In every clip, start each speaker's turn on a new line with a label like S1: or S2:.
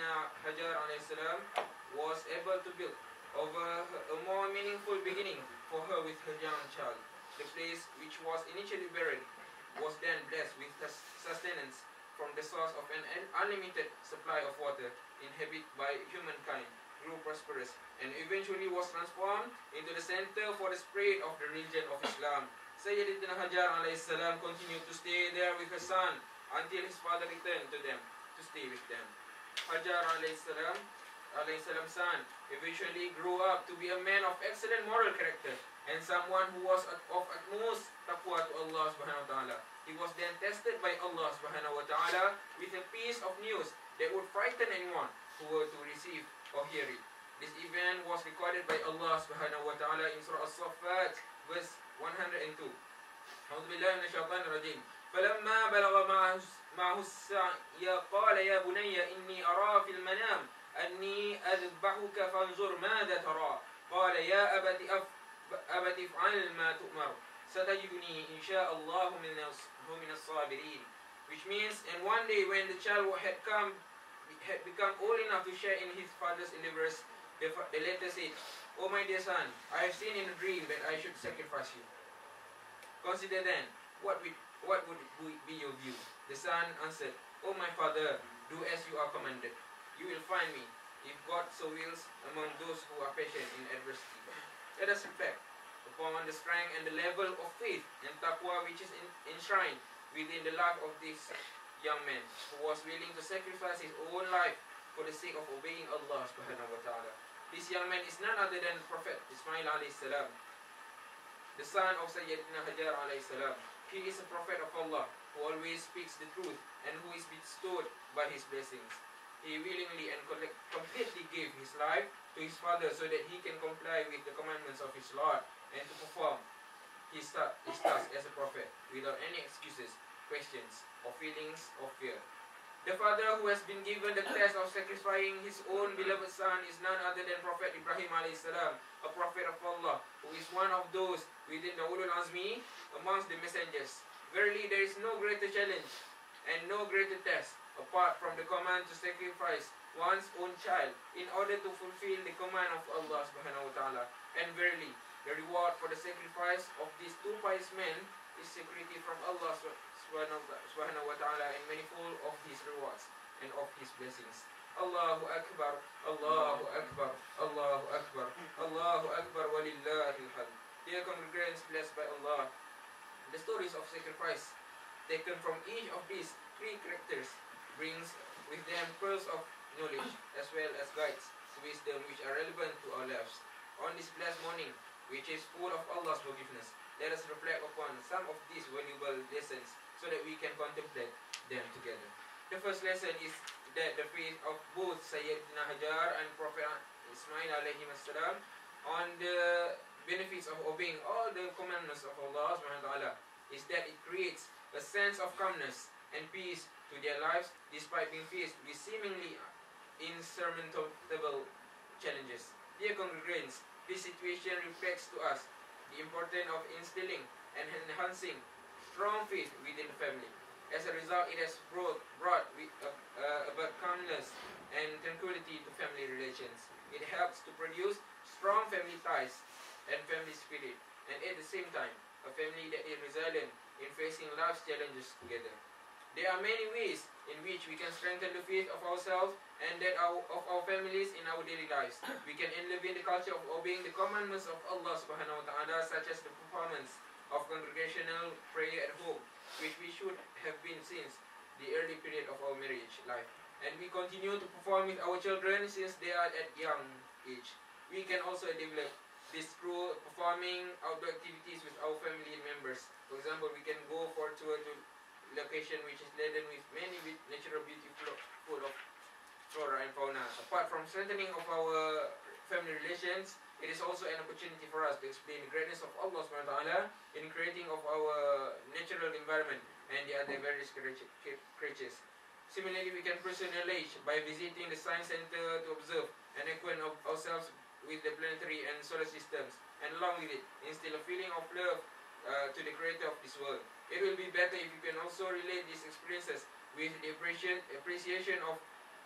S1: Sayyidina Hajar alayhi salam was able to build over a more meaningful beginning for her with her young child. The place which was initially buried was then blessed with sustenance from the source of an unlimited supply of water, inhabited by humankind, grew prosperous, and eventually was transformed into the center for the spread of the religion of Islam. Sayyidina Hajar alayhi salam continued to stay there with her son until his father returned to them to stay with them. Hajar alayhi salam's son eventually grew up to be a man of excellent moral character and someone who was of utmost taqwa to Allah subhanahu wa ta'ala. He was then tested by Allah subhanahu wa ta'ala with a piece of news that would frighten anyone who were to receive or hear it. This event was recorded by Allah subhanahu wa ta'ala in Surah As-Saffat verse 102. أعوذ بالله من الشيطان الرجيم. فلما بلغ معه السعي قال يا بني إني أرى في المنام أني أذبحك فانظر ماذا ترى قال يا أبت افعل ما تؤمر ستجدني إن شاء الله من الصابرين. Which means, and one day when the child had become old enough to share in his father's endeavors, the latter said, "O my dear son, I have seen in a dream that I should sacrifice you. Consider then, what would be your view?" The son answered, "O my father, do as you are commanded. You will find me, if God so wills, among those who are patient in adversity." Let us reflect upon the strength and the level of faith and taqwa which is enshrined within the life of this young man, who was willing to sacrifice his own life for the sake of obeying Allah subhanahu wa ta'ala. This young man is none other than Prophet Ismail alayhi salam, the son of Sayyidina Hajar alayhi salam. He is a prophet of Allah who always speaks the truth and who is bestowed by his blessings. He willingly and completely gave his life to his father so that he can comply with the commandments of his Lord and to perform his task as a prophet without any excuses, questions, or feelings of fear. The father who has been given the task of sacrificing his own beloved son is none other than Prophet Ibrahim alayhi salam, a prophet of Allah, who is one of those within the ulul azmi amongst the messengers. Verily, there is no greater challenge and no greater test apart from the command to sacrifice one's own child in order to fulfill the command of Allah subhanahu wa ta'ala. And verily, the reward for the sacrifice of these two pious men is security from Allah subhanahu wa ta'ala and manifold of his rewards and of his blessings. Allahu Akbar, Allahu Akbar, Allahu Akbar, Allahu Akbar, walillahil hamd. Dear congregants blessed by Allah, the stories of sacrifice taken from each of these three characters brings with them pearls of knowledge as well as guides to wisdom which are relevant to our lives. On this blessed morning, which is full of Allah's forgiveness, let us reflect upon some of these valuable lessons so that we can contemplate them together. The first lesson is that the faith of both Sayyidina Hajar and Prophet Ismail alayhi salam on the benefits of obeying all the commandments of Allah subhanahu wa ta'ala is that it creates a sense of calmness and peace to their lives despite being faced with seemingly insurmountable challenges. Dear congregants, this situation reflects to us the importance of instilling and enhancing strong faith within the family. As a result, it has brought about calmness and tranquility to family relations. It helps to produce strong family ties and family spirit, and at the same time, a family that is resilient in facing life's challenges together. There are many ways in which we can strengthen the faith of ourselves and that of our families in our daily lives. We can elevate the culture of obeying the commandments of Allah subhanahu wa ta'ala, such as the performance of congregational prayer at home, which we should have been since the early period of our marriage life. And we continue to perform with our children since they are at young age. We can also develop this through performing outdoor activities with our family members. For example, we can go for a tour to location which is laden with many natural beauty full of flora and fauna. Apart from strengthening of our family relations, it is also an opportunity for us to explain the greatness of Allah subhanahu wa ta'ala in creating of our natural environment and the other various creatures. Similarly, we can personalize by visiting the science center to observe and acquaint ourselves with the planetary and solar systems, and along with it, instill a feeling of love to the creator of this world. It will be better if you can also relate these experiences with the appreciation of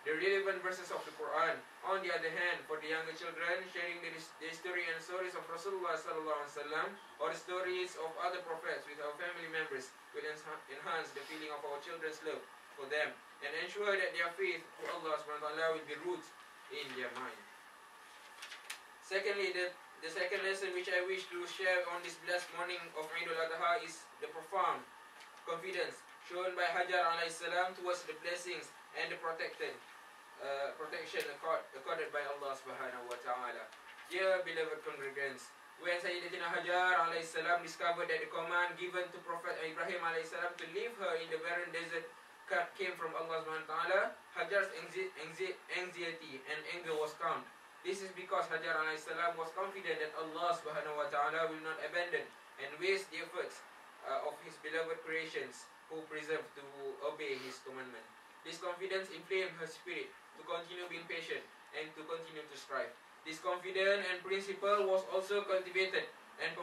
S1: the relevant verses of the Quran. On the other hand, for the younger children, sharing the history and stories of Rasulullah sallallahu alaihi wasallam or the stories of other prophets with our family members will enhance the feeling of our children's love for them and ensure that their faith to Allah subhanahu wa ta'ala will be rooted in their mind. Secondly, the second lesson which I wish to share on this blessed morning of Eidul Adha is the profound confidence shown by Hajar alayhi salam towards the blessings and the protection accorded by Allah subhanahu wa ta'ala. Dear beloved congregants, when Sayyidatina Hajar alayhi salam discovered that the command given to Prophet Ibrahim alayhi salam to leave her in the barren desert came from Allah subhanahu wa ta'ala, Hajar's anxiety and anger was calmed. This is because Hajar alayhi salam was confident that Allah subhanahu wa ta'ala will not abandon and waste the efforts of His beloved creations who preserve to obey His commandment. This confidence inflamed her spirit to continue being patient and to continue to strive. This confidence and principle was also cultivated and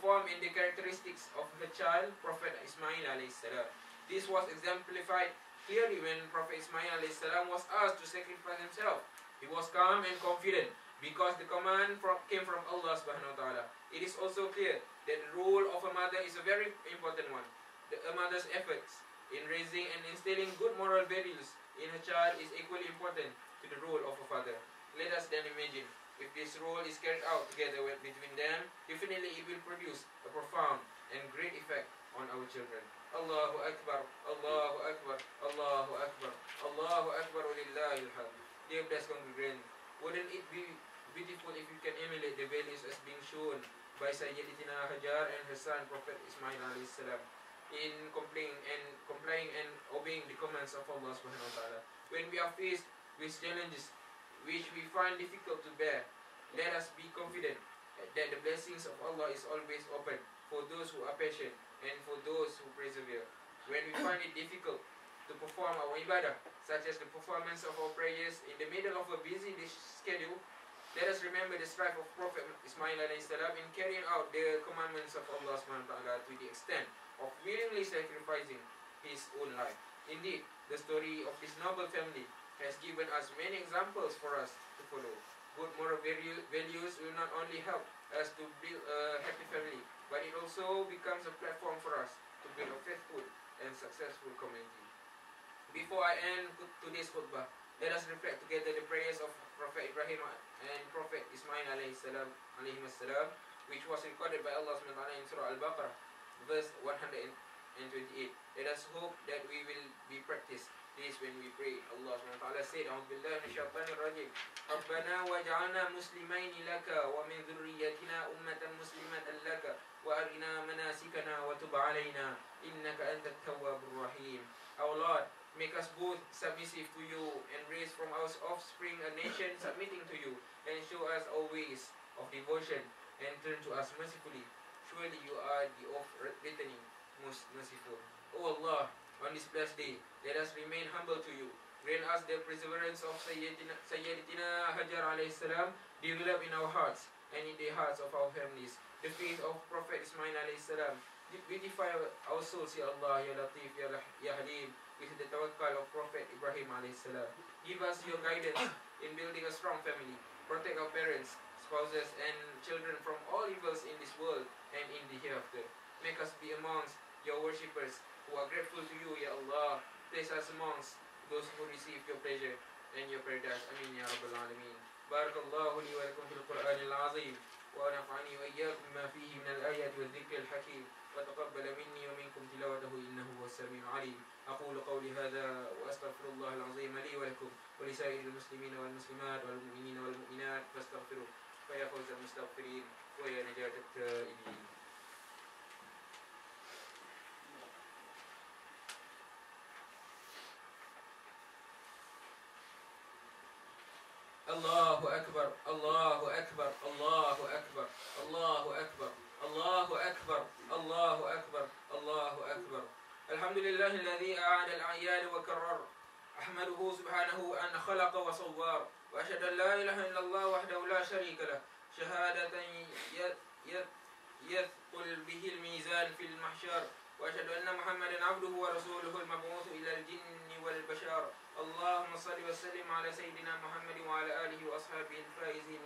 S1: formed in the characteristics of her child, Prophet Ismail alayhi salam. This was exemplified clearly when Prophet Ismail alayhi salam was asked to sacrifice himself. He was calm and confident because the command came from Allah subhanahu wa ta'ala. It is also clear that the role of a mother is a very important one. A mother's efforts in raising and instilling good moral values in her child is equally important to the role of a father. Let us then imagine if this role is carried out together between them, definitely it will produce a profound and great effect on our children. Allahu Akbar, Allahu Akbar, Allahu Akbar, Allahu Akbar, Lillahi alhamd. Dear blessed congregants, wouldn't it be beautiful if you can emulate the values as being shown by Sayyidatina Hajar and her son Prophet Ismail alayhi salam in complying and obeying the commands of Allah subhanahu wa ta'ala. When we are faced with challenges which we find difficult to bear, let us be confident that the blessings of Allah is always open for those who are patient and for those who persevere. When we find it difficult to perform our ibadah, such as the performance of our prayers in the middle of a busy schedule, let us remember the strife of Prophet Ismail alayhi salam in carrying out the commandments of Allah subhanahu wa ta'ala to the extent of willingly sacrificing his own life. Indeed, the story of this noble family has given us many examples for us to follow. Good moral values will not only help us to build a happy family, but it also becomes a platform for us to build a faithful and successful community. Before I end today's khutbah, let us reflect together the prayers of Prophet Ibrahim and Prophet Ismail alayhi salam, which was recorded by Allah subhanahu wa ta'ala in Surah Al-Baqarah, verse 128. Let us hope that we will be practiced this when we pray. Allah subhanahu wa ta'ala said, A'udhu billahi minash shaitanir rajim. Rabbana waj'alna muslimaini laka wa min dhurriyyatina ummatan muslimatan laka wa arina manasikana wa tub alayna innaka antat tawwabur rahim. Our Lord, make us both submissive to you and raise from our offspring a nation submitting to you, and show us our ways of devotion and turn to us mercifully. Surely you are the oft-returning, most merciful. O Allah, on this blessed day, let us remain humble to you. Grant us the perseverance of Sayyidatina Hajar alayhi salam develop in our hearts and in the hearts of our families. The faith of Prophet Ismail alayhi salam. Beautify our souls, Ya Allah, Ya Latif, Ya Halim, with the tawakkal of Prophet Ibrahim alayhi salam. Give us your guidance in building a strong family. Protect our parents, spouses, and children from all evils in this world and in the hereafter. Make us be amongst your worshippers who are grateful to you, Ya Allah. Place us amongst those who receive your pleasure and your paradise. Amin, Ya Rabbal Alameen. Barakallahu li wa lakum fil Qur'an al-Azim. ونفعني وإياكم ما فيه من الآيات والذكر الحكيم وتقبل مني ومنكم تلاوته إنه هو السميع العليم. أقول قولي هذا وأستغفر الله العظيم لي ولكم ولسائر المسلمين والمسلمات والمؤمنين والمؤمنات فاستغفروه فيا فوز المستغفرين ويا نجاة التائبين. الله أكبر الله أكبر الله أكبر الله أكبر الله أكبر الله أكبر الله أكبر. الحمد لله الذي أعاد الأعيان وكرر. أحمده سبحانه أن خلق وصور، وأشهد أن لا إله إلا الله وحده لا شريك له شهادة يثقل به الميزان في المحشر، وأشهد أن محمدا عبده ورسوله المبعوث إلى الجن والبشر. اللهم صل وسلم على سيدنا محمد وعلى آله وأصحابه الفائزين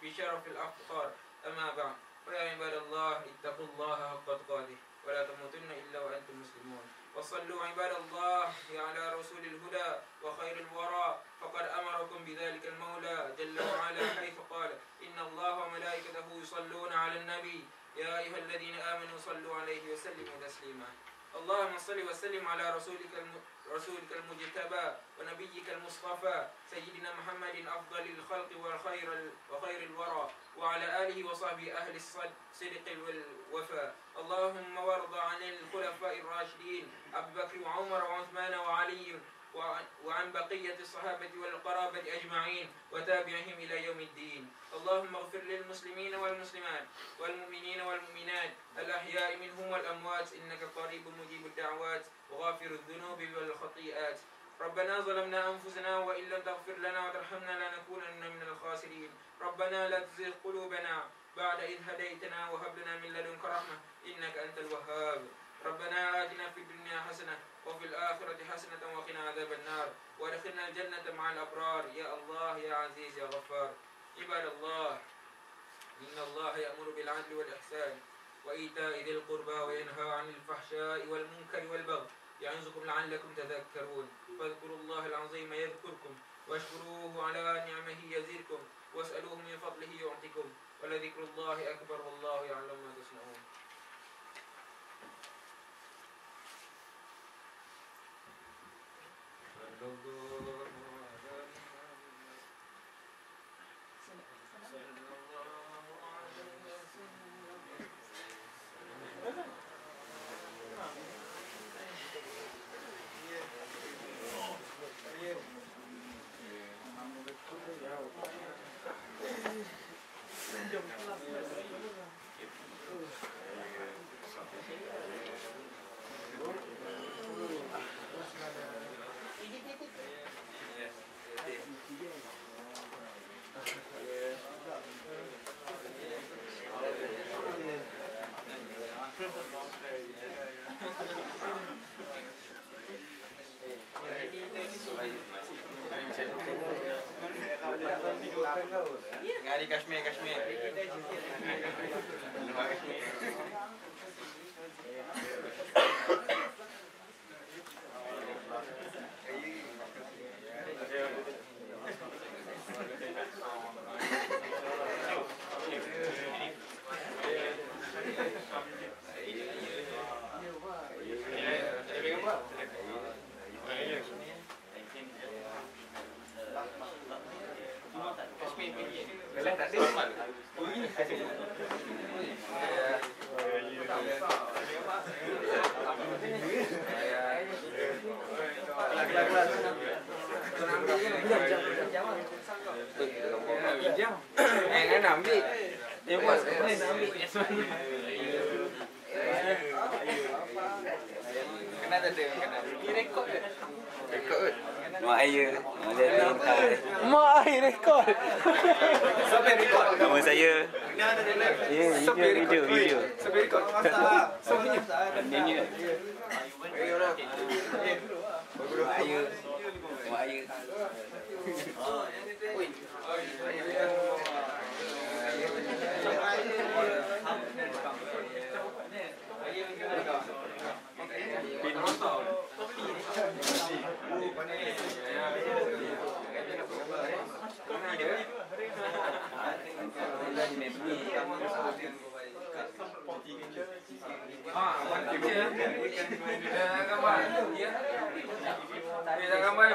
S1: بشرف الأفطار. أما بعد، فيا عباد الله اتقوا الله حق تقاته ولا تموتن إلا وأنتم مسلمون. وصلوا عباد الله على رسول الهدى وخير الورى، فقد أمركم بذلك المولى جل وعلا حيث قال: إن الله وملائكته يصلون على النبي يا أيها الذين آمنوا صلوا عليه وسلموا تسليما. اللهم صل وسلم على رسولك المجتبى ونبيك المصطفى سيدنا محمد أفضل الخلق وخير الورى، وعلى آله وصحبه أهل الصدق والوفاء. اللهم وارض عن الخلفاء الراشدين أبي بكر وعمر وعثمان وعلي وعن بقية الصحابة والقرابة أجمعين وتابعهم إلى يوم الدين. اللهم اغفر للمسلمين والمسلمات والمؤمنين والمؤمنات الأحياء منهم والأموات إنك قريب مجيب الدعوات وغافر الذنوب والخطيئات. ربنا ظلمنا أنفسنا وإن لم تغفر لنا وترحمنا لنكونن من الخاسرين. ربنا لا تزغ قلوبنا بعد إذ هديتنا وهب لنا من لدنك رحمة إنك أنت الوهاب. ربنا آتنا في الدنيا حسنة وفي الآخرة حسنة وقنا عذاب النار وادخلنا الجنة مع الأبرار يا الله يا عزيز يا غفار. عباد الله، إن الله يأمر بالعدل والإحسان وإيتاء ذي القربى وينهى عن الفحشاء والمنكر والبغي يعظكم لعلكم تذكرون. فاذكروا الله العظيم يذكركم واشكروه على نعمه يزدكم واسألوه من فضله يعطكم ولذكر الله أكبر والله يعلم ما تصنعون. Ngari Kashmir. Cái nào đi? Em qua sẽ lên nào đi? Cái này là đường cái nào? Record. Mak saya record. Sampai record. Nama saya. Video. Sampai record. Nyanyi. Mak saya. Gambar.